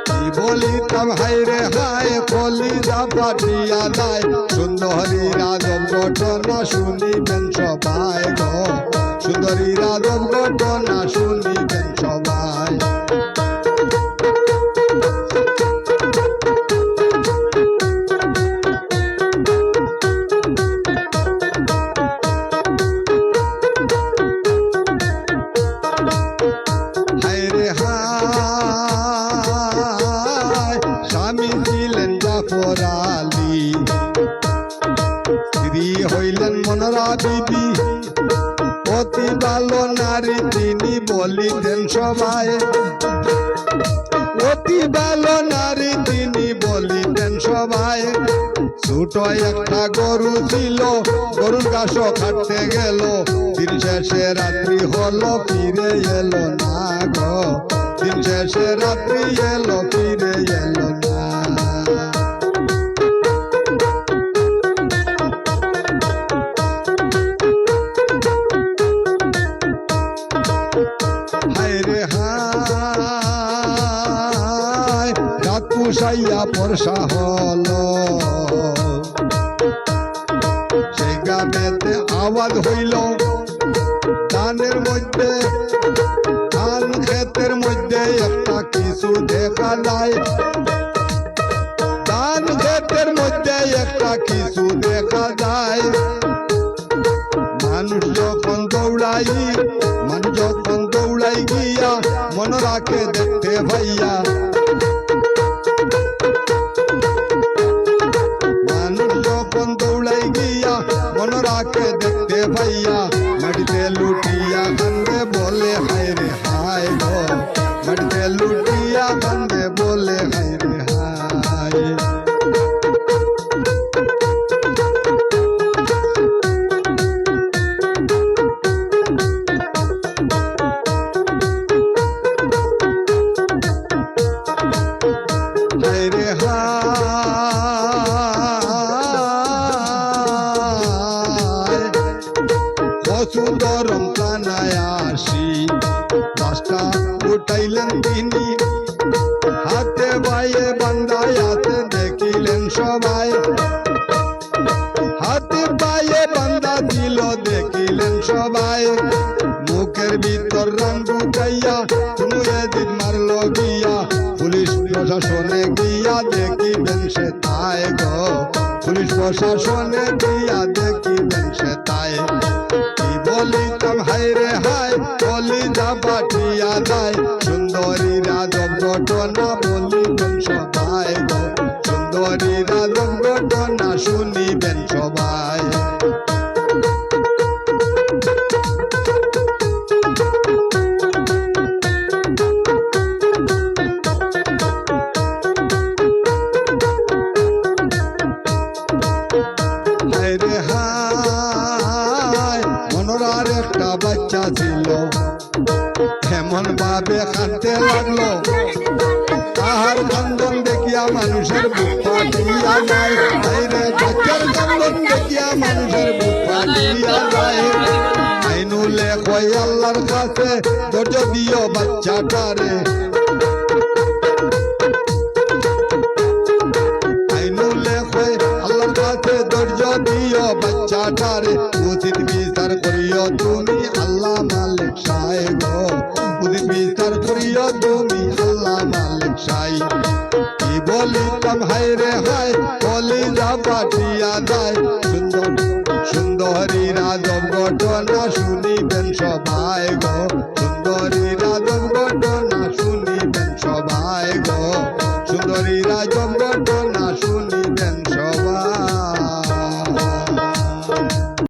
কি বলিতাম হাইরে হায় কলিজা পাঠিয়া যায় সুন্দরী রাজব ঘটনা শুনিবেন সবাই গো সুন্দরী রাজব ঘটনা শুনিবেন সবাই স্বামী ছিলেন জাফর আলী স্ত্রী হইলেন মনোরা বিবি অতি ভালো নারী তিনি বলিতেন সবাই অতি ভালো নারী তিনি বলিতেন সবাই ছোট একটা গরু ছিল গরুর ঘাস কাটতে গেল দিন শেষে রাত্রি হলো ফিরে এলো না গো দিন শেষে রাত্রি এলো ফিরে এলো না হায়রে হায় রাত পুষাইয়া বর্ষা হলো সেই গ্রামেতে আওয়াজ হইল ধানের মধ্যে ধান ক্ষেতের মধ্যে একটা কিছু দেখা যায় ধান ক্ষেতের মধ্যে একটা কিছু দেখা যায় মানুষ যখন দৌড়াই গিয়া মনোরাকে দেখতে ভাইয়া মানুষ যখন দৌড়াই গিয়া মনোরাকে দেখতে ভাইয়া মাটিতে লুটিয়া কান্দে বলে হায় রে হায় গো মাটিতে লুটিয়া কান্দে বলে হায় রে হায় সুন্দরম কানায় আসি রাস্তা উঠাইলেন তিনি হাতে বাইয়ে বান্ধায় হাতে দেখিলেন সবাই হাতে বাইয়ে বান্ধা দিল দেখিলেন সবাই মুখের ভিতর রান ঢুকাইয়া কোনো এদিন মারল গিয়া পুলিশ প্রশাসনে গিয়া দেখিবেন সে তাই গো পুলিশ প্রশাসনে গিয়া দেখিবেন সে তাই বলিতাম হায়রে হায় কলিজা পাঠিয়া যায় সুন্দরী রাজব ঘটনা বলিবেন সবাই গো সুন্দরী রাজব ঘটনা শুনিবেন সবাই হায়রে হায় মনোরার একটা বাচ্চা ছিল এমন ভাবে কাঁদতে লাগলো তাহার কান্দন দেখিয়া মানুষের বুক ফাটিয়া যায় হায়রে বাচ্চার কান্দন দেখিয়া মানুষের বুক ফাটিয়া যায় আইনুলে কয় আল্লাহর কাছে ধৈর্য দিও বাচ্চাটারে আইনুলে কয় আল্লাহর কাছে ধৈর্য দিও বাচ্চাটারে উচিত বিচার করিও তুমি আল্লাহ মালিক সাহেব উচিত বিচার করিও তুমি আল্লাহ মালিক সাহেব কি বলিতাম হায়রে হায় কলিজা পাঠিয়া যায় সুন্দরী রাজব ঘটনা শুনিবেন সবাই গো সুন্দরী রাজব ঘটনা শুনিবেন সবাই গো সুন্দরী রাজব ঘটনা